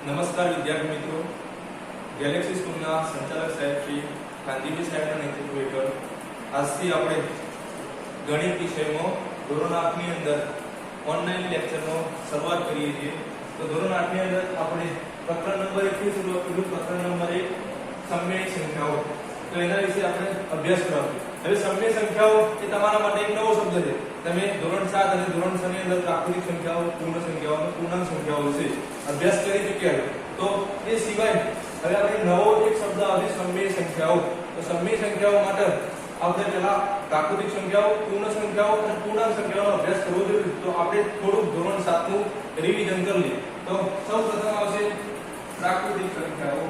નમસ્કાર વિદ્યાર્થી મિત્રો, ગેલેક્સી સ્કૂલના સંચાલક સાહેબ શ્રી ગાંધીજી સાહેબના નેતૃત્વ હેઠળ આજથી આપણે ગણિત વિષયમાં ધોરણ 8 ની અંદર ઓનલાઈન લેક્ચરનો શરૂઆત કરીએ છીએ. તો ધોરણ 8 ની અંદર આપણે પ્રકરણ નંબર 1 થી શરૂઆત કર્યું. પ્રકરણ નંબર 1 સમય સંખ્યાઓ. તો એના વિશે આપણે અભ્યાસ કરાવ્યો. હવે સમય સંખ્યાઓ એ તમારા માટે એક નવો શબ્દ છે. તમે ધોરણ 7 અને ધોરણ 6 ની અંદર પ્રાકૃતિક સંખ્યાઓ, પૂર્ણ સંખ્યાઓ અને પૂર્ણાંક સંખ્યાઓ વિશે અભ્યાસ કરી ચૂક્યા છો. તો એ સિવાય હવે આપણે નવો એક શબ્દ આવશે સમય સંખ્યાઓ. તો સમય સંખ્યાઓ માટે આપણે પહેલા પ્રાકૃતિક સંખ્યાઓ, પૂર્ણ સંખ્યાઓ અને પૂર્ણાંક સંખ્યાઓનો અભ્યાસ કરવો જોઈએ. તો આપણે થોડુંક ધોરણ 7 નું રિવિઝન કરી લઈએ. તો સૌપ્રથમ આવશે પ્રાકૃતિક સંખ્યાઓ.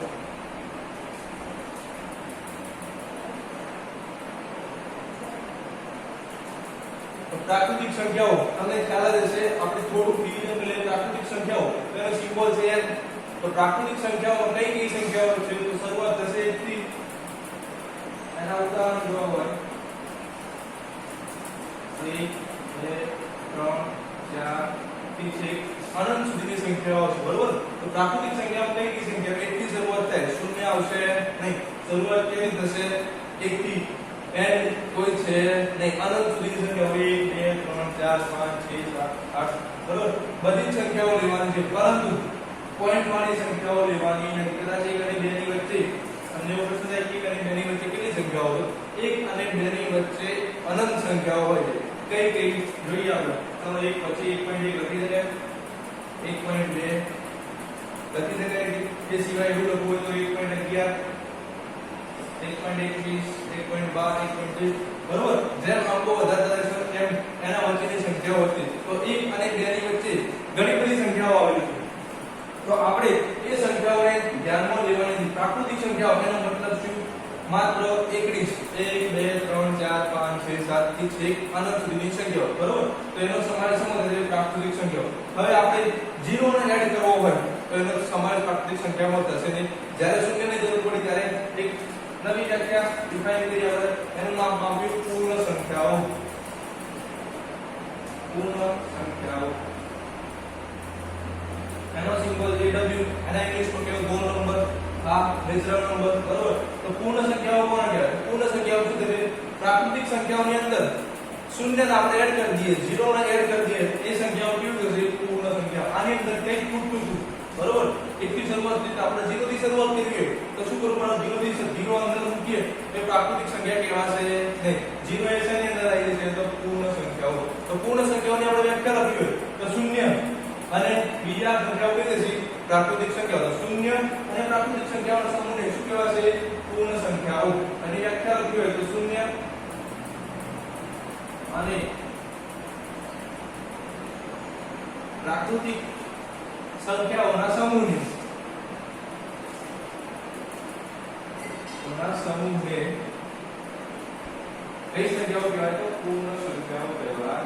પ્રાકૃતિક સંખ્યાઓ તમને ખ્યાલ જ હશે. આપણે થોડું રિવિઝન કરી લઈએ. પ્રાકૃતિક સંખ્યાઓ તેનો સિમ્બોલ છે n. તો પ્રાકૃતિક સંખ્યાઓ કઈ સંખ્યાઓ છે? તો શરૂઆત થશે 1 થી એના ઉદાહરણ જોવા હોય 1 2 3 4 થી અનંત સુધીની સંખ્યાઓ છે, બરોબર? તો પ્રાકૃતિક સંખ્યાઓ કઈ સંખ્યા? 1 થી શરૂઆત થાય, શૂન્ય આવશે નહીં. શરૂઆત કેવી થશે? 1 થી n કોઈ છે નહીં. અનંત સુધીની સંખ્યાઓ 1 2 3 4 5 6 7 8, બરોબર? બધી સંખ્યાઓ લેવાની છે, પરંતુ પોઈન્ટ વાળી સંખ્યાઓ લેવાની નથી. કદાચ 1 અને 2 ની વચ્ચે અન્ય પ્રશ્ન થાય કે 1 અને 2 ની વચ્ચે કેટલી સંખ્યાઓ હોય? 1 અને 2 ની વચ્ચે અનંત સંખ્યાઓ હોય છે. કઈ કઈ જોઈએ આપણે. તો 1 પછી 1.1 લખી શકાય, 1.2 લખી શકાય. એ સિવાય એવું લખવું હોય તો 1.11 1.21 1.12 1.23, બરોબર? જેમ અંકો વધારતા જશો તેમ એના વચ્ચેની સંખ્યાઓ વધશે. તો 1 અને 2 ની વચ્ચે ઘણી બધી સંખ્યાઓ આવેલી છે. તો આપણે એ સંખ્યાઓને ધ્યાનમાં લેવાની છે. પ્રાકૃતિક સંખ્યાઓ એનો મતલબ શું? માત્ર એકડી 1 2 3 4 5 6 7 થી છેક અનંત સુધીની સંખ્યાઓ, બરોબર? તો એનો સમાવેશ સમજે પ્રાકૃતિક સંખ્યાઓ. હવે આપણે 0 ને એડ કરવો હોય તો એનો સમાવેશ પ્રાકૃતિક સંખ્યામાં થશે નહીં. જ્યારે શૂન્યની જરૂર પડી ત્યારે એક નવી વ્યાખ્યા ડિફાઇન કરી આપણે. એનું નામ આપ્યું પૂર્ણ સંખ્યાઓ. પૂર્ણ સંખ્યાઓ એનો સિમ્બોલ છે w. એના ઇંગ્લિશમાં કેવો? ગોળ નંબર, આ નેચરલ નંબર, બરોબર? તો પૂર્ણ સંખ્યાઓ કોણ કહેવાય? પૂર્ણ સંખ્યાઓ શું છે? પ્રાકૃતિક સંખ્યાઓની અંદર શૂન્યને આપણે એડ કરી દઈએ, 0 ને એડ કરી દઈએ, એ સંખ્યાઓ કેવી થશે? પૂર્ણ સંખ્યા. આની અંદર કંઈક ખૂટતું હતું, બરોબર? 1 થી શરૂઆત થઈ, આપણે 0 થી શરૂઆત કરીએ તો શું કરવું પડે? 0 થી 0 અંદર મૂકીએ તો પ્રાકૃતિક સંખ્યા કહેવાશે નહીં. 0 એ શેની અંદર આવી જશે? તો પૂર્ણ સંખ્યાઓ. તો પૂર્ણ સંખ્યાઓની આપણે વ્યાખ્યા લખી હોય તો શૂન્ય અને બીજા સંખ્યાઓ કઈ થશે? પ્રાકૃતિક સંખ્યાઓ. શૂન્ય અને પ્રાકૃતિક સંખ્યાઓનો સમૂહને શું કહેવાશે? પૂર્ણ સંખ્યાઓ. અને વ્યાખ્યા લખી હોય તો શૂન્ય અને પ્રાકૃતિક સંખ્યાઓના સમૂહને કઈ સંખ્યાઓ કહેવાય? તો પૂર્ણ સંખ્યાઓ કહેવાય.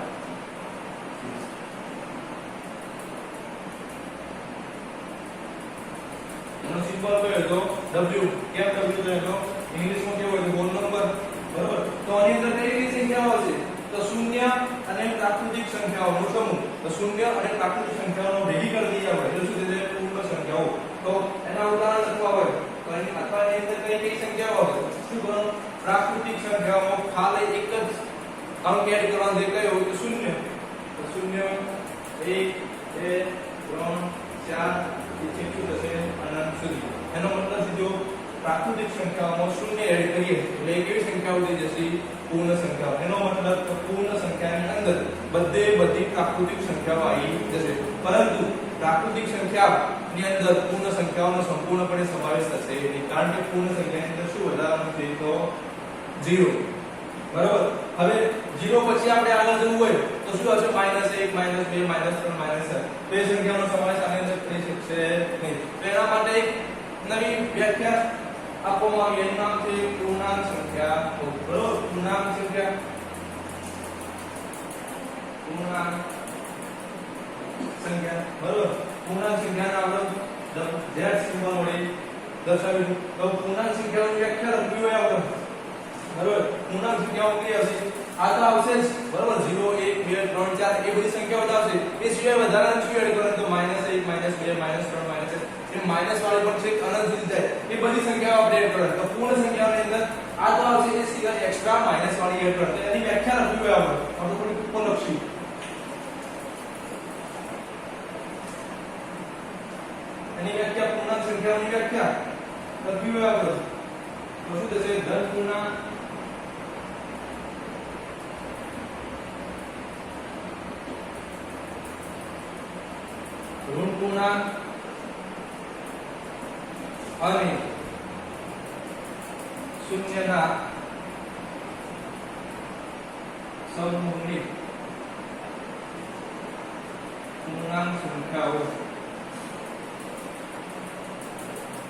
એનો સિમ્બોલ કયો તો w. કેમ w કહેતો? ઇંગ્લિશમાં કેવો હોય? હોલ નંબર, બરોબર? તો આની અંદર કઈ સંખ્યાઓ છે? તો શૂન્ય અને પ્રાકૃતિક સંખ્યાઓનો સમૂહ. તો શૂન્ય અને પ્રાકૃતિક સંખ્યાઓનો ભેગી કરી દઈએ આપણે એટલે શું થશે? પૂર્ણ સંખ્યાઓ. તો એના ઉદાહરણ લખવા હોય તો એની અથવા એની અંદર કઈ સંખ્યાઓ આવે? શું કરવાનું? પ્રાકૃતિક સંખ્યાઓમાં ખાલી એક જ અંક એડ કરવાનો છે. કયો? તો શૂન્ય. તો શૂન્ય 1 2 3 4 થી શું થશે? અનંત સુધી. એનો મતલબ છે જો પ્રાકૃતિક સંખ્યાઓમાં શૂન્ય એડ કરીએ એટલે કેવી સંખ્યાઓ થઈ જશે? પૂર્ણ સંખ્યાઓ. એનો મતલબ કે પૂર્ણ સંખ્યાની અંદર બધી પ્રાકૃતિક સંખ્યાઓ આવી જશે. પરંતુ પ્રાકૃતિક સંખ્યાની અંદર પૂર્ણ સંખ્યાઓનો સંપૂર્ણપણે સમાવેશ થશે નહીં, કારણ કે પૂર્ણ સંખ્યાની અંદર શું વધારવાનું છે? તો 0, બરાબર? હવે 0 પછી આપણે આગળ જવું હોય તો શું હશે? -1 -2 -3 -4. તો એ સંખ્યાનો સમાવેશ આની અંદર થઈ શકશે નહીં. તો એના માટે એક નવી વ્યાખ્યા આપવામાં આવી. એનું નામ છે પૂર્ણાંક સંખ્યા, બરોબર? પૂર્ણાંક સંખ્યા. પૂર્ણાંક સંખ્યા, બરોબર? પૂર્ણાંક સંખ્યાના આપણે z સિમ્બોલ વડે દર્શાવીશું. તો પૂર્ણાંક સંખ્યાઓની વ્યાખ્યા લખવી હોય આપણે, બરોબર? પૂર્ણાંક સંખ્યાઓ કઈ હશે? આ તો આવશે જ, બરોબર? 0 1 2 3 4 એ બધી સંખ્યાઓ આવશે. એ સિવાય વધારાનું શું એડ કરો? તો -1 -2 -3 -4 એ માઈનસ વાળી પણ છે અનંત સુધી જાય એ બધી સંખ્યાઓ આપણે એડ કરવાની. તો પૂર્ણ સંખ્યાઓની અંદર આ તો આવશે એ સિવાય એક્સ્ટ્રા માઈનસ વાળી એડ કરવાની. તો એની વ્યાખ્યા લખવી હોય આપણે થોડી ઉપર લખશું. એની વ્યાખ્યા પૂર્ણાંક સંખ્યાઓની વ્યાખ્યા લખવી હોય આપણે તો શું થશે? ધન પૂર્ણાંક ઋણ પૂર્ણાંક અને શૂન્યના સમૂહની પૂર્ણાંક સંખ્યાઓ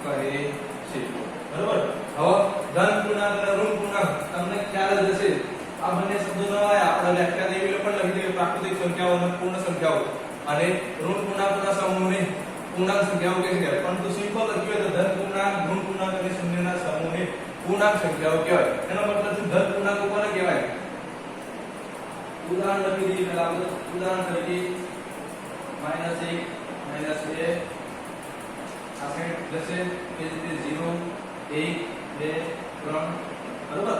કહે છે. બરોબર. હવે ધન પૂર્ણાંક અને ઋણ પૂર્ણાંક તમને ખ્યાલ જ હશે. આ બંને શબ્દો ન હોય આપણે વ્યાખ્યા દેવી પણ લખી દેવી પ્રાકૃતિક સંખ્યાઓ અને પૂર્ણ સંખ્યાઓ અને ઋણ પૂર્ણાંકના સમૂહને પૂર્ણાંક સંખ્યાઓ કહે છે. પરંતુ સિમ્પલ લખ્યું હોય તો ધન પૂર્ણાંક ઋણ પૂર્ણાંક અને શૂન્યના સમૂહને પૂર્ણાંક સંખ્યાઓ કહેવાય. એનો મતલબ છે ધન પૂર્ણાંકો કોને કહેવાય? ઉદાહરણ લખી દઈએ પહેલા આપણે. ઉદાહરણ તરીકે -1 -2 આ સાઈડ જશે એ રીતે 0 1 2 3 બરોબર.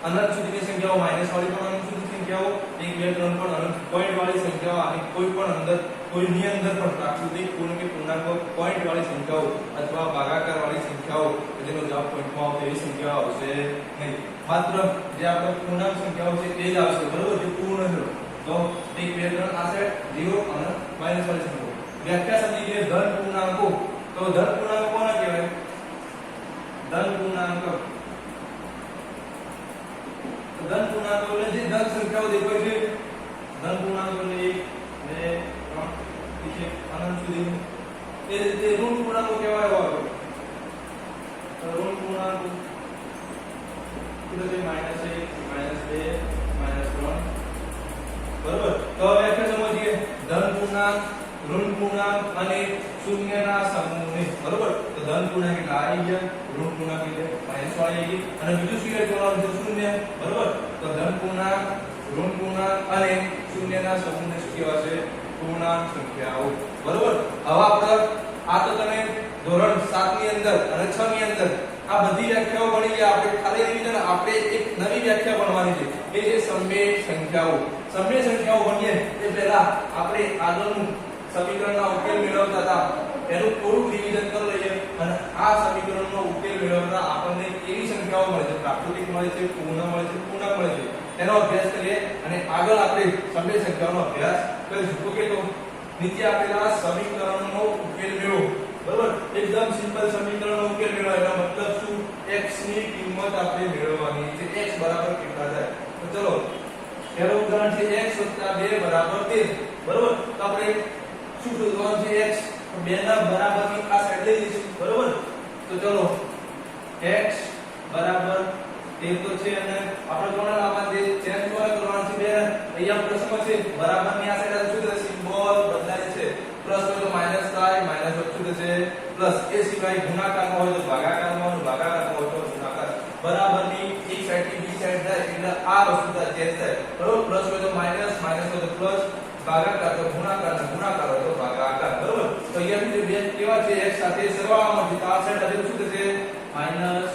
અનંત સુધીની સંખ્યાઓ માઈનસ વાળી પણ અનંત સુધીની સંખ્યાઓ 1 2 3 પણ અનંત પોઈન્ટ વાળી સંખ્યાઓ અને કોઈ પણ અંદર કોઈની અંદર પણ પ્રાકૃતિક પૂર્ણ કે પૂર્ણાંક પોઈન્ટ વાળી સંખ્યાઓ અથવા ભાગાકાર વાળી સંખ્યાઓ જેનો જવાબ પોઈન્ટમાં આવશે એવી સંખ્યાઓ આવશે નહીં. માત્ર જે આપણે પૂર્ણાંક સંખ્યાઓ છે તે જ આવશે. બરોબર. જે પૂર્ણ છે તો 1 2 3 આ સાઈડ 0 અને માઈનસ વાળી સંખ્યાઓ. વ્યાખ્યા સમજી કે ધન પૂર્ણાંકો તો ધન પૂર્ણાંકો કોને કહેવાય? ધન પૂર્ણાંક ધન પૂર્ણાંકો એટલે જે ધન સંખ્યાઓ દેખાય છે ધન પૂર્ણાંકો એટલે 1 2 3 છે અનંત સુધી એ રીતે ઋણ પૂર્ણાંકો કહેવાય. હોય તો ઋણ પૂર્ણાંકો એટલે -1 -2 -3 બરોબર. તો હવે વ્યાખ્યા સમજીએ. ધન પૂર્ણાંક ઋણ પૂર્ણાંક અને શૂન્યના સમૂહને. બરોબર. તો ધન પૂર્ણાંક એટલે આવી ગયા, ઋણ પૂર્ણાંક એટલે માઈનસ વાળી આવી ગઈ અને બીજું શું એડ કરવાનું છે? શૂન્ય. બરોબર. તો ધન પૂર્ણાંક ઋણ પૂર્ણાંક અને શૂન્યના સમૂહને શું કહેવાશે? પૂર્ણાંક સંખ્યાઓ. બરોબર. હવે આપણે આ તો તમે ધોરણ 7 ની અંદર અને 6 ની અંદર આ બધી વ્યાખ્યાઓ ભણી ગયા. આપણે ખાલી રિવિઝન આપણે એક નવી વ્યાખ્યા ભણવાની છે એ છે સમય સંખ્યાઓ. સમય સંખ્યાઓ ભણીએ તે પહેલા આપણે આગળનું સમીકરણના ઉકેલ મેળવતા હતા એનું થોડું રિવિઝન કરી લઈએ અને આ સમીકરણનો ઉકેલ મેળવતા આપણને કેવી સંખ્યાઓ મળે છે? પ્રાકૃતિક મળે છે, પૂર્ણ મળે છે, પૂર્ણાંક મળે છે એનો અભ્યાસ કરીએ અને આગળ આપણે સમય સંખ્યાઓનો અભ્યાસ કરીશું. ઓકે. તો નીચે આપેલા સમીકરણનો ઉકેલ મેળવો. બરોબર. એકદમ સિમ્પલ સમીકરણનો ઉકેલ મેળવો એનો મતલબ શું? x ની કિંમત આપણે મેળવવાની છે. x બરાબર કેટલા થાય? તો ચલો પહેલું ઉદાહરણ છે x 2 બરાબર 13. બરોબર. તો આપણે શું શોધવાનું છે? x 2 ના બરાબરની આ સાઈડ લઈ લઈશું. બરોબર. તો ચલો x બરાબર 13 તો છે અને આપણે કોને લાવવા છે? ચેન્જ કરવાનું છે. બે અહીંયા પ્રશ્ન છે બરાબરની આ સાઈડ શું થશે? સિમ્બોલ બદલાય છે. પ્લસ હોય તો માઈનસ થાય, માઈનસ વચ્ચે થશે પ્લસ. એ સિવાય ગુણાકારમાં હોય તો ભાગાકારમાં, ભાગાકારમાં હોય તો ગુણાકાર. બરાબરની એક સાઈડ થી બીજી સાઈડ જાય એટલે આ વસ્તુ ચેન્જ થાય. બરોબર. પ્લસ હોય તો માઈનસ, માઈનસ હોય તો પ્લસ, ભાગાકાર તો ગુણાકાર, ગુણાકાર હોય તો ભાગાકાર. બરોબર. તો અહીંયા જે બે કેવા છે? x સાથે સરવાળામાં છે. તો આ સાઈડ આજે શું થશે? માઈનસ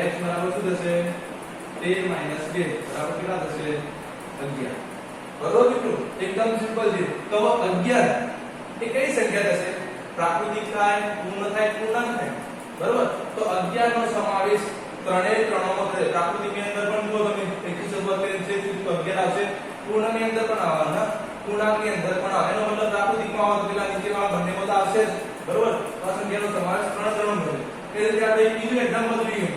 x બરાબર શું થશે? 13 માઈનસ 2 બરાબર કેટલા થશે? 11. બરોબર મિત્રો. એકદમ સિમ્પલ છે. તો 11 એ કઈ સંખ્યા થશે? પ્રાકૃતિક થાય, પૂર્ણ થાય, પૂર્ણાંક થાય. બરોબર. તો 11 નો સમાવેશ ત્રણેય ત્રણોમાં થશે. પ્રાકૃતિકની અંદર પણ જો તમે એકથી શરૂઆત કરીને છે તો 11 આવશે. પૂર્ણની અંદર પણ આવવાના, પૂર્ણાંકની અંદર પણ આવે. એનો મતલબ પ્રાકૃતિકમાં આવે તો પેલા નીચેવાળા બંને બધા આવશે જ. બરોબર. તો આ સંખ્યાનો સમાવેશ ત્રણ થશે. એ રીતે આપણે બીજું એક્ઝામ્પલ જોઈએ.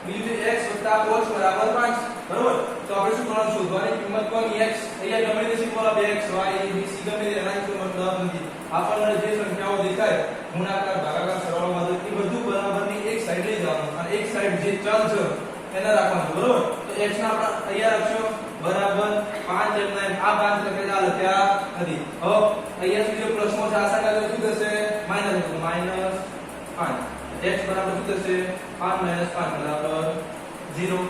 બીજું છે x + 5 બરાબર 5. બરોબર. તો આપણે શું કરવાનું? શોધવાની કિંમત કોની? x. અહીંયા ગમે તે સિમ્બોલ આપે x y a b c ગમે તે એના કોઈ મતલબ નથી. આપણને જે સંખ્યાઓ દેખાય ગુણાકાર, ભાગાકાર, સરવાળો, બાદ એ બધું બરાબરની એક સાઈડ લઈ જવાનું અને એક સાઈડ જે ચલ છે એને રાખવાનું. બરોબર. તો x ના આપણે અહીંયા રાખશો બરાબર 5 એમના આ 5 લખેલા લખ્યા નથી. હવે અહીંયા સુધી પ્રશ્નો છે આશા કરે શું થશે? -5. x બરાબર શું થશે? 5 - 5 બરાબર 0.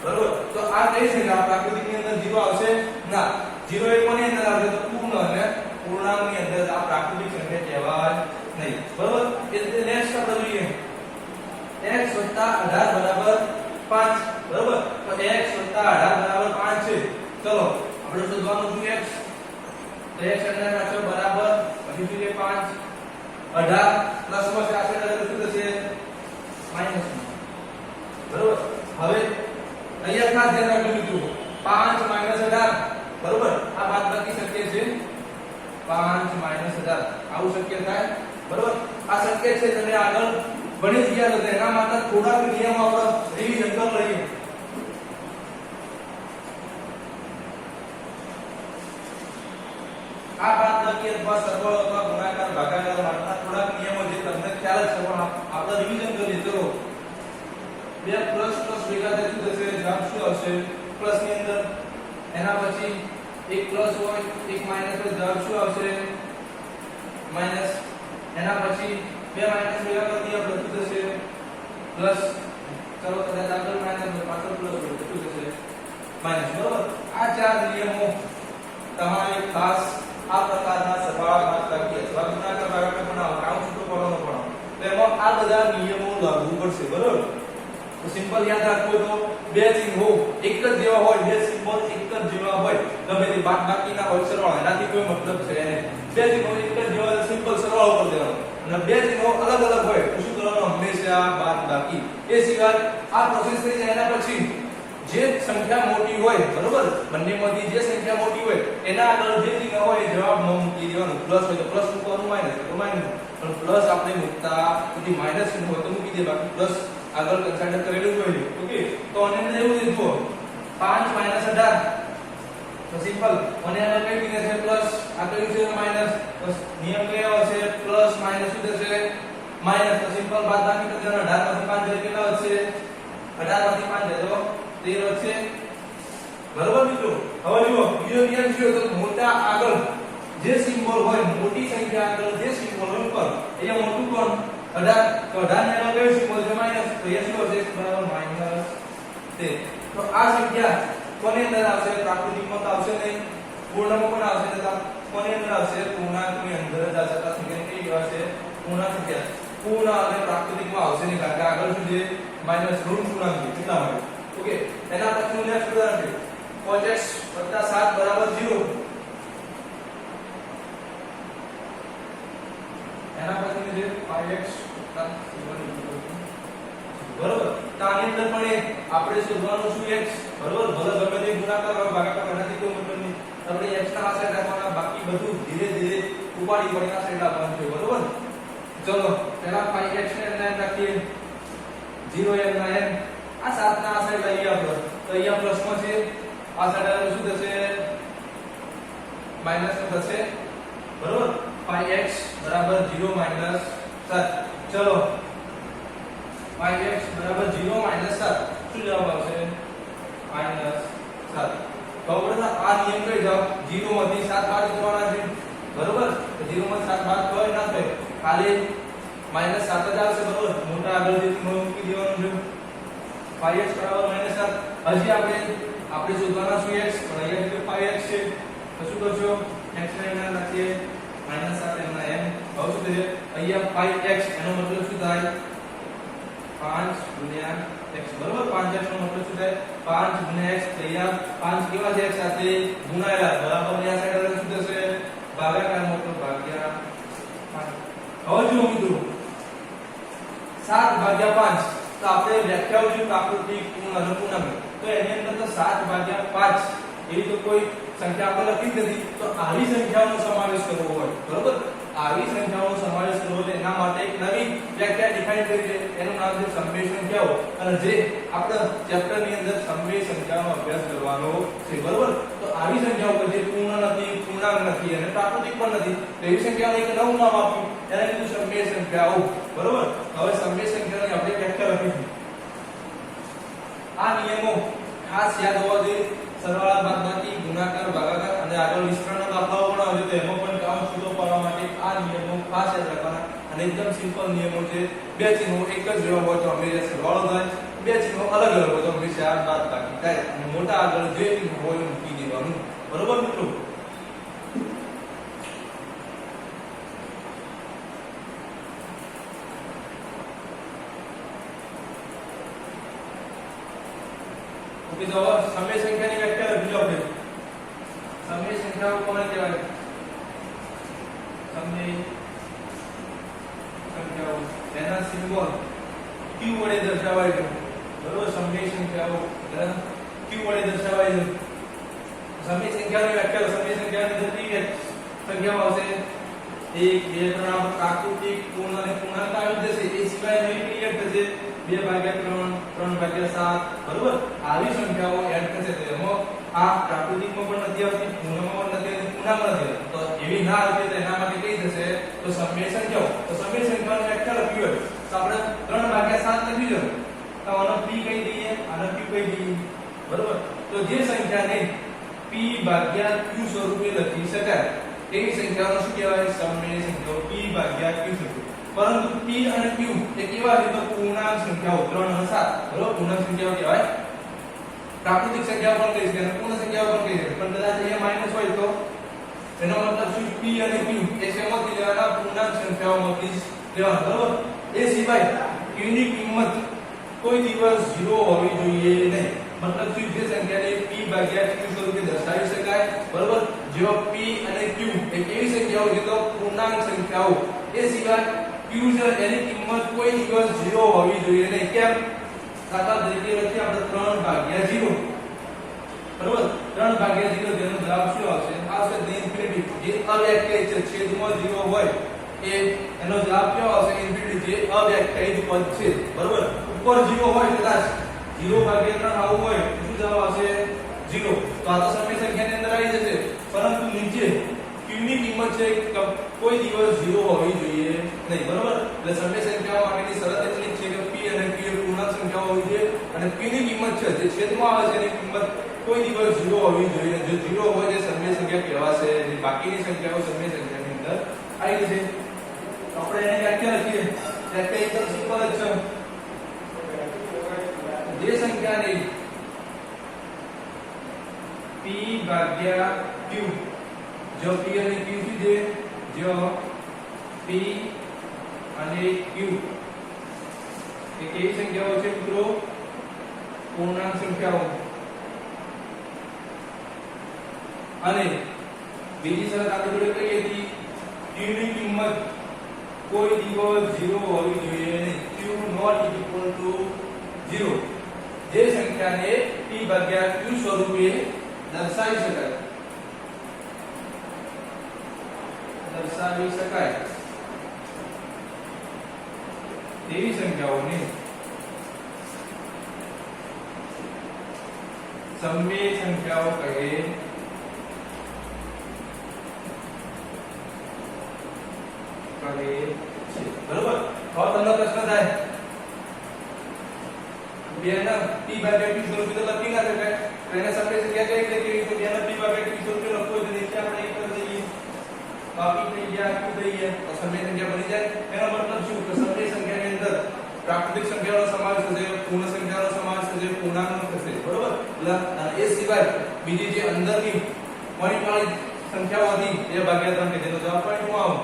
બરોબર. તો આ કઈ સંખ્યા? પ્રાકૃતિકની અંદર 0 આવશે ના. 0 એ કોની અંદર આવશે? તો પૂર્ણ અને પૂર્ણાંકની અંદર આ પ્રાકૃતિક સંખ્યા કહેવાય નહીં. બરોબર? એટલે નેક્સ્ટ આપણે જોઈએ x + 18 = 5. બરોબર? તો x + 18 = 5 છે. ચલો આપણે શોધવાનું છે x. તો x અંદર રાખો બરાબર પછી શું છે 5 18 પ્લસમાં છે આ સાઈડ શું થશે માઈનસ. બરોબર? હવે અહીંયા ખાસ ધ્યાન રાખજો મિત્રો 5 - 18. બરોબર? આ બાદબાકી શક્ય છે 5 - 18 આવું શક્ય થાય. બરોબર? આ શક્ય છે. તમે આગળ ભણી ગયા તો એના માટે થોડાક નિયમો આપણે રિવિઝન કરી લઈએ. આ બાદબાકી અથવા સરવાળો અથવા ગુણાકાર ભાગાકાર માટેના થોડાક નિયમો જે તમને ખ્યાલ છે પણ આપણે રિવિઝન કરીએ. ચલો બે પ્લસ પ્લસ ભેગા થાય શું થશે જવાબ શું આવશે પ્લસ ની અંદર. એના પછી એક પ્લસ હોય એક માઈનસ હોય જવાબ શું આવશે માઈનસ. એના પછી બે માઈનસ ભેગા કરી દઈએ આપણે શું થશે પ્લસ. ચલો કદાચ આગળ માઈનસ પાછળ પ્લસ હોય તો શું થશે માઈનસ. બરોબર? આ ચાર નિયમો તમારે ખાસ આ પ્રકારના સરવાળા બાદબાકી અથવા ગુણાકાર ભાગાકાર બનાવો કાઉન્ટ છૂટો કરવાનો પણ તેમાં આ બધા નિયમો લાગુ પડશે. બરોબર? તો સિમ્પલ યાદ રાખો તો બે ચિહ્નો એક જ જેવા હોય બે સિમ્બોલ એક જ જેવા હોય ગમે તે બાદબાકીના હોય સરવાળા એનાથી કોઈ મતલબ છે નહીં. બે ચિહ્નો એક જ જેવા સિમ્પલ સરવાળો કરી દેવાનો અને બે ચિહ્નો અલગ અલગ હોય તો શું કરવાનું હંમેશા બાદબાકી. એ સિવાય આ પ્રોસેસ થઈ જાય એના પછી જે સંખ્યા મોટી હોય બરોબર બંનેમાંથી જે સંખ્યા મોટી હોય એના આગળ જે ચિહ્ન હોય એ જવાબમાં મૂકી દેવાનું. પ્લસ હોય તો પ્લસ મૂકવાનું માઈનસ તો માઈનસ. પણ પ્લસ આપણે મૂકતા સુધી માઈનસ ચિહ્ન હોય તો મૂકી દે બાકી પ્લસ આગળ કન્સિડર કરેલું હોય. ઓકે? તો આને અંદર એવું છે જુઓ 5 - 18 તો સિમ્પલ અને આગળ કઈ ચિહ્ન છે પ્લસ આ કયું છે માઈનસ. બસ નિયમ કયો છે પ્લસ માઈનસ શું થશે માઈનસ. તો સિમ્પલ બાદબાકી તો 18 માંથી 5 જાય કેટલા વધશે 18 માંથી 5 જાય તો 13 વધશે. બરોબર મિત્રો? હવે જુઓ બીજો નિયમ છે તો મોટા આગળ જે સિમ્બોલ હોય મોટી સંખ્યા આગળ જે સિમ્બોલ હોય ઉપર અહીંયા મોટું કોણ 18 તો 18 ની આગળ કયો સિમ્બોલ છે માઈનસ. તો અહીંયા શું હશે x બરાબર -13. તો આ સંખ્યા કોની અંદર આવશે પ્રાકૃતિકમાં તો આવશે નહીં પૂર્ણમાં પણ આવશે તો કોની અંદર આવશે પૂર્ણાંકની અંદર જ આવશે. તો સંખ્યા કઈ આવશે પૂર્ણાંક સંખ્યા. પૂર્ણ અને પ્રાકૃતિકમાં આવશે નહીં કારણ કે આગળ શું છે માઈનસ ઋણ પૂર્ણાંક છે એટલા માટે. ઓકે? એના પછી નેક્સ્ટ ઉદાહરણ છે 5x + 7 = 0. એના પછી છે 5x + 7 બરોબર? તો આની અંદર પણ આપણે શોધવાનું શું x બરોબર ભલે ગમે તે ગુણાકાર હોય ભાગાકાર એનાથી કોઈ મતલબ નહીં. આપણે x ના આ સાઈડ રાખવાના બાકી બધું ધીરે ધીરે ઉપાડી પડીને આ સાઈડ આપવાનું છે. બરોબર? ચલો પહેલા 5x ને અંદર રાખીએ 0 n ના n આ 7 ના આ સાઈડ લઈએ આપણે તો અહીંયા પ્લસ માં છે આ સાઈડ આવે શું થશે માઈનસ થશે. બરોબર? 5x = 0 - 7. ચલો 5x = 0 - 7 શું જવાબ આવશે -7. તો આપણે આ નિયમ કઈ જાવ 0 માંથી 7 બાદ કરવાના છે. બરોબર? તો 0 માંથી 7 બાદ કોઈ ના થાય ખાલી -7 જ આવશે. બરોબર? મોટા આગળ જે મૂકી દેવાનું છે 5x = -7. હજી આપણે શોધવાના શું x પણ અહીંયા જે 5x છે તો શું કરશો x ને અંદર રાખીએ -7 એમના m. હવે શું થશે અહીંયા 5x એનો મતલબ શું થાય 5 * x. બરોબર? 5x નો મતલબ શું થાય 5 * x. અહીંયા 5 કેવા છે x સાથે ગુણાયેલા બરાબર ની આ સાઈડ શું થશે ભાગાકાર મતલબ ભાગ્યા 5. હવે જો મિત્રો 7/5 તો આપણે વ્યાખ્યાઓ છે પ્રાકૃતિક પૂર્ણ અને પૂર્ણાંક. તો એની અંદર તો 7/5 એવી તો કોઈ સંખ્યા આપણે લખી જ નથી. તો આવી સંખ્યાઓનો સમાવેશ કરવો હોય બરોબર આવી સંખ્યાઓનો સમાવેશ કરવો એટલે એના માટે એક નવી વ્યાખ્યા ડિફાઇન કરી છે એનું નામ છે સમય સંખ્યાઓ. અને જે આપણે ચેપ્ટર ની અંદર સમય સંખ્યાનો અભ્યાસ કરવાનો છે. બરોબર? તો આવી સંખ્યાઓ કે જે પૂર્ણ નથી પૂર્ણાંક નથી અને પ્રાકૃતિક પણ નથી એવી સંખ્યાઓને એક નવું નામ આપ્યું એને કીધું સમય સંખ્યાઓ. બરોબર? હવે સમય સંખ્યાની આપણે વ્યાખ્યા લખીશું. આ નિયમો ખાસ યાદ હોવા જોઈએ. સરવાળા બાદબાકી ગુણાકાર ભાગાકાર અને આગળ વિસ્તરણના દાખલાઓ પણ આવે તો એમાં પણ કામ છૂટો પાડવા માટે આ નિયમો ખાસ યાદ રાખવાના. અને એકદમ સિમ્પલ નિયમો છે. બે ચિહ્નો એક જ જેવા હોય તો હંમેશા સરવાળો થાય બે ચિહ્નો અલગ અલગ હોય તો હંમેશા બાદબાકી થાય અને મોટા આગળ જે ચિહ્ન હોય મૂકી દેવાનું. બરોબર મિત્રો? કે જો સમય સંખ્યાની વ્યાખ્યા લખી લો આપણે સમય સંખ્યાઓ કોને કહેવાય સમય સંખ્યાઓ એના સિમ્બોલ q વડે દર્શાવાય છે બરોબર સમય સંખ્યાઓ q વડે દર્શાવાય છે સમય સંખ્યાની વ્યાખ્યા સમય સંખ્યાની બધી સંખ્યાઓ આવશે 1 2 3 પ્રાકૃતિક પૂર્ણ અને પૂર્ણાંક આવી જશે એ સિવાય નવી પીરિયડ થશે 2/3 3/7 બરોબર આવી સંખ્યાઓ એડ થશે તો એમાં આ પ્રાકૃતિકમાં પણ નથી આવતી પૂર્ણમાં પણ નથી આવતી પૂર્ણાંકમાં નથી આવતી તો એવી ના આવે તો એના માટે કઈ થશે તો સમય સંખ્યાઓ તો સમય સંખ્યાની વ્યાખ્યા લખી હોય તો આપણે 3/7 લખી દો તો આનો p કહી દઈએ આનો q કહી દઈએ બરોબર તો જે સંખ્યાને p ભાગ્યા q સ્વરૂપે લખી શકાય એવી સંખ્યાઓને શું કહેવાય સમય સંખ્યાઓ p ભાગ્યા q સ્વરૂપે પરંતુ p અને q એ કેવા છે તો પૂર્ણાંક સંખ્યાઓ 3 અને 7 બરોબર પૂર્ણાંક સંખ્યાઓ કહેવાય પ્રાકૃતિક સંખ્યાઓ પણ કહી શકાય પૂર્ણ સંખ્યાઓ પણ કહી શકાય પણ કદાચ અહીંયા માઈનસ હોય તો એનો મતલબ શું p અને q એ શેમાંથી લેવાના પૂર્ણાંક સંખ્યાઓમાંથી લેવાના બરોબર એ સિવાય q ની કિંમત કોઈ દિવસ 0 હોવી જોઈએ નહીં मतलब શું જે સંખ્યાને p ભાગ્યા q સ્વરૂપે દર્શાવી શકાય બરોબર જો p અને q એ કેવી સંખ્યાઓ છે તો પૂર્ણાંક સંખ્યાઓ એ સિવાય q છે એની કિંમત કોઈ દિવસ 0 હોવી જોઈએ નહીં કેમ દાખલા તરીકે લખીએ આપણે 3/0 બરોબર 3/0 તેનો જવાબ શું આવશે આવશે ઇન્ફિનિટી જે અવ્યાખ્યાયિત છે છેદમાં 0 હોય એ એનો જવાબ કેવો આવશે ઇન્ફિનિટી જે અવ્યાખ્યાયિત પદ છે બરોબર ઉપર 0 હોય કદાચ 0/3 આવું હોય તો શું જવાબ આવશે 0 તો આ તો સમય સંખ્યાની અંદર આવી જશે પરંતુ નીચે q ની કિંમત છે કોઈ દિવસ 0 હોવી જોઈએ નહીં બરોબર એટલે સમય સંખ્યાઓ માટેની શરત એટલી છે કે p અને q એ પૂર્ણાંક સંખ્યાઓ હોવી જોઈએ અને q ની કિંમત છે જે છેદમાં આવે છે એની કિંમત કોઈ દિવસ 0 હોવી જોઈએ જો 0 હોય જે સમય સંખ્યા કહેવાશે અને બાકીની સંખ્યાઓ સમય સંખ્યાની અંદર આવી જશે આપણે એને વ્યાખ્યા લખીએ વ્યાખ્યા એકદમ સિમ્પલ જ છે જે સંખ્યાને p ભાગ્યા q જો p અને q છે જો p અને q એ કેવી સંખ્યાઓ છે મિત્રો પૂર્ણાંક સંખ્યાઓ અને બીજી શરત આપણે જોડે કહીએ હતી q ની કિંમત કોઈ દિવસ 0 હોવી જોઈએ નહીં q not equal to 0 જે સંખ્યાને p ભાગ્યા q સ્વરૂપે દર્શાવી શકાય તેવી સંખ્યાઓને સમય સંખ્યાઓ કહે છે બરોબર હવે તમને પ્રશ્ન થાય બેના p ભાગ્યા q સ્વરૂપે તો લખી ના શકાય તો એને સમય સંખ્યા કઈ રીતે કેવી તો બેના p ભાગ્યા q સ્વરૂપે લખવો તો નીચે આપણે એક કરી દઈએ બાકી થઈ ગયા q થઈ ગયા તો સમય સંખ્યા બની જાય એનો મતલબ શું કે સમય સંખ્યાની અંદર પ્રાકૃતિક સંખ્યાનો સમાવેશ થશે પૂર્ણ સંખ્યાનો સમાવેશ થશે પૂર્ણાંકનો થશે બરોબર એટલે એ સિવાય બીજી જે અંદરની પોઈન્ટ વાળી સંખ્યાઓ હતી 2/3 કે જેનો જવાબ પોઈન્ટ માં આવે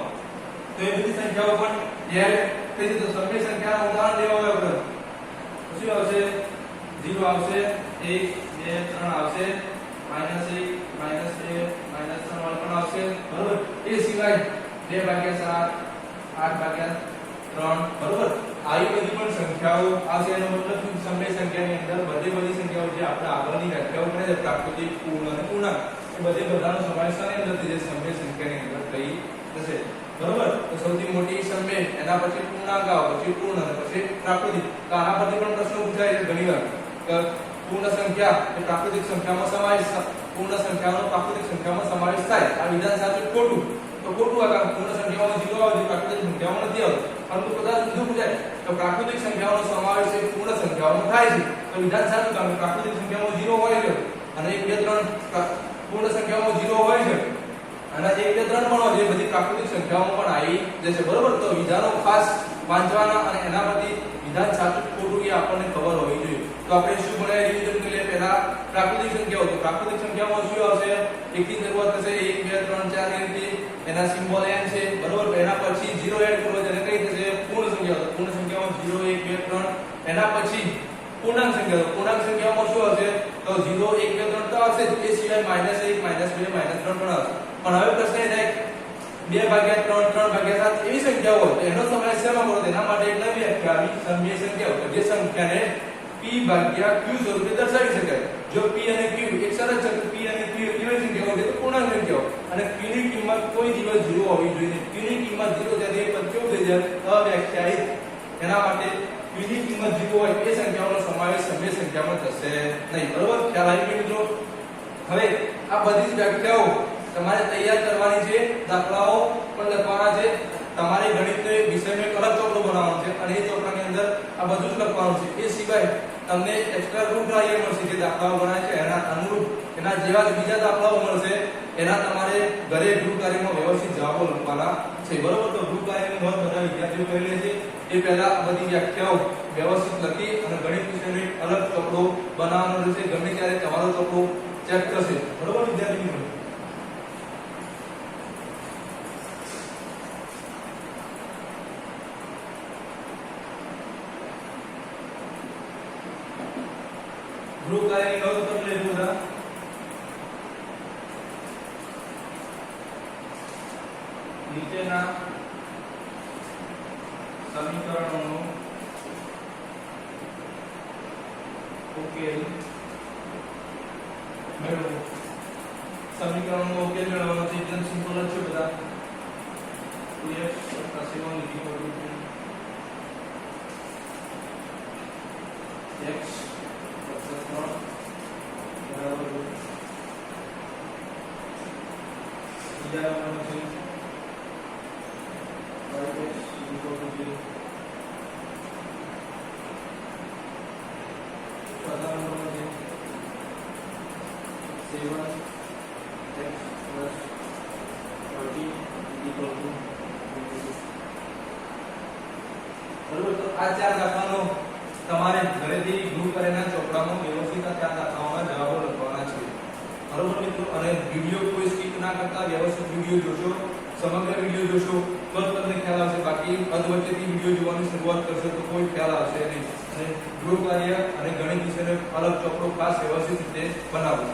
તો એ બધી સંખ્યાઓ પણ એડ થઈ જશે તો સમય સંખ્યાનું ઉદાહરણ લેવા હોય આપણે શું આવશે 0 આવશે 1 2 3 આવશે -1 -2 -3 વાળો પણ આવશે બરોબર એ સિવાય 2/7 8/3 બરોબર આવી બધી પણ સંખ્યાઓ આવશે એનો મતલબ સમય સંખ્યાની અંદર બધી સંખ્યાઓ જે આપણે આગળની વ્યાખ્યાઓ કરી છે પ્રાકૃતિક પૂર્ણ અને પૂર્ણાંક એ બધાનો સમાવેશ આની અંદર થઈ જશે સમય સંખ્યાની અંદર થઈ જશે બરોબર તો સૌથી મોટી સમય એના પછી પૂર્ણાંક આવે પછી પૂર્ણ અને પછી પ્રાકૃતિક તો આના પરથી પણ પ્રશ્ન પૂછાય છે ઘણીવાર કે પૂર્ણ સંખ્યા એ પ્રાકૃતિક સંખ્યામાં સમાવેશ પૂર્ણ સંખ્યાનો પ્રાકૃતિક સંખ્યામાં સમાવેશ થાય આ વિધાન સાચું ખોટું તો ખોટું આ પૂર્ણ સંખ્યામાં 0 આવે છે પ્રાકૃતિક સંખ્યામાં નથી આવતું પરંતુ કદાચ બીજું પૂછાય તો પ્રાકૃતિક સંખ્યાઓનો સમાવેશ એ પૂર્ણ સંખ્યાઓમાં થાય છે તો વિધાન સાચું કારણ પ્રાકૃતિક સંખ્યામાં 0 હોય છે અને 1 2 3 પૂર્ણ સંખ્યામાં 0 હોય છે અને 1 2 3 પણ હોય છે બધી પ્રાકૃતિક સંખ્યાઓમાં પણ આવી જશે બરોબર તો વિધાનો ખાસ વાંચવાના અને એના પરથી વિધાન સાચું ખોટું એ આપણને ખબર હોવી જોઈએ તો આપણે શું ભણાય રિવિઝન કરી લઈએ પહેલા પ્રાકૃતિક સંખ્યાઓ તો પ્રાકૃતિક સંખ્યામાં શું આવશે 1 થી શરૂઆત થશે 1 2 3 4 એ રીતે એના સિમ્બોલ n છે બરોબર એના પછી 0 એડ કરવો એટલે કઈ થશે પૂર્ણ સંખ્યાઓ તો પૂર્ણ સંખ્યામાં 0 1 2 3 એના પછી પૂર્ણાંક સંખ્યાઓ શું હશે તો 0 1 2 3 તો આવશે જ. એ સિવાય -1 -2 -3 પણ આવશે. પણ હવે પ્રશ્ન એ થાય 2 ભાગ્યા 3 3 ભાગ્યા 7 એવી સંખ્યાઓ હોય તો એનો સમાવેશ શેમાં કરો? તેના માટે એક નવી વ્યાખ્યા આવી સમય સંખ્યાઓ કે જે સંખ્યાને p ભાગ્યા q સ્વરૂપે દર્શાવી શકાય. જો p અને q એક સરળ છે તો p અને q કેવી સંખ્યાઓ છે? તો પૂર્ણાંક સંખ્યાઓ. અને q ની કિંમત કોઈ દિવસ 0 હોવી જોઈએ. q ની કિંમત 0 ત્યારે એ પદ કેવું થઈ જાય? અવ્યાખ્યાયિત. એના માટે q ની કિંમત 0 હોય એ સંખ્યાઓનો સમાવેશ સમય સંખ્યામાં થશે નહીં. બરોબર? ખ્યાલ આવી ગયો મિત્રો? હવે આ બધી જ વ્યાખ્યાઓ તમારે તૈયાર કરવાની છે. દાખલાઓ પણ લખવાના છે. તમારે ગણિતનો એક વિષયનો એક અલગ ચોપડો બનાવવાનો છે અને એ ચોપડાની અંદર આ બધું જ લખવાનું છે. એ સિવાય તમને એક્સ્ટ્રા ગ્રુપ કાર્ય મળશે જે દાખલાઓ બનાવે છે એના અનુરૂપ એના જેવા જ બીજા દાખલાઓ મળશે. એના તમારે ઘરે ગ્રુપ કાર્યમાં વ્યવસ્થિત જવાબો લખવાના છે. બરોબર? તો ગ્રુપ કાર્યની નોંધ બધા વિદ્યાર્થીઓ કરી લે છે. એ પહેલા આ બધી વ્યાખ્યાઓ વ્યવસ્થિત લખી અને ગણિત વિષયનો એક અલગ ચોપડો બનાવવાનો રહેશે. ગમે ત્યારે તમારો ચોપડો ચેક થશે. બરોબર વિદ્યાર્થી મિત્રો? ગ્રુપ કાર્યની નોંધ કરી લેજો બધા. નીચેના સમીકરણોનો ઉકેલ મેળવો. સમીકરણનો ઉકેલ મેળવવાનો છે. એકદમ સિમ્પલ જ છે બધા. 2x + 7 = x બરાબર બીજા નંબરનો છે 5x = 0. ચોથા નંબરનો છે 7x + 30 = બરોબર? તો આ ચાર દાખલાનો તમારે ઘરેથી ગ્રુપ કરેલા ચોપડામાં વ્યવસ્થિત આ ચાર દાખલાઓના જવાબો લખવાના છે. બરોબર મિત્રો? અને વિડિયો કોઈ સ્કીપ ના કરતા વ્યવસ્થિત વિડિયો જોશો, સમગ્ર વિડિયો જોશો તો જ તમને ખ્યાલ આવશે. બાકી અધવચ્ચેથી વિડિયો જોવાની શરૂઆત કરશો તો કોઈ ખ્યાલ આવશે નહીં. અને ગ્રુપ કાર્ય અને ગણિત વિષયનો અલગ ચોપડો ખાસ વ્યવસ્થિત રીતે બનાવો.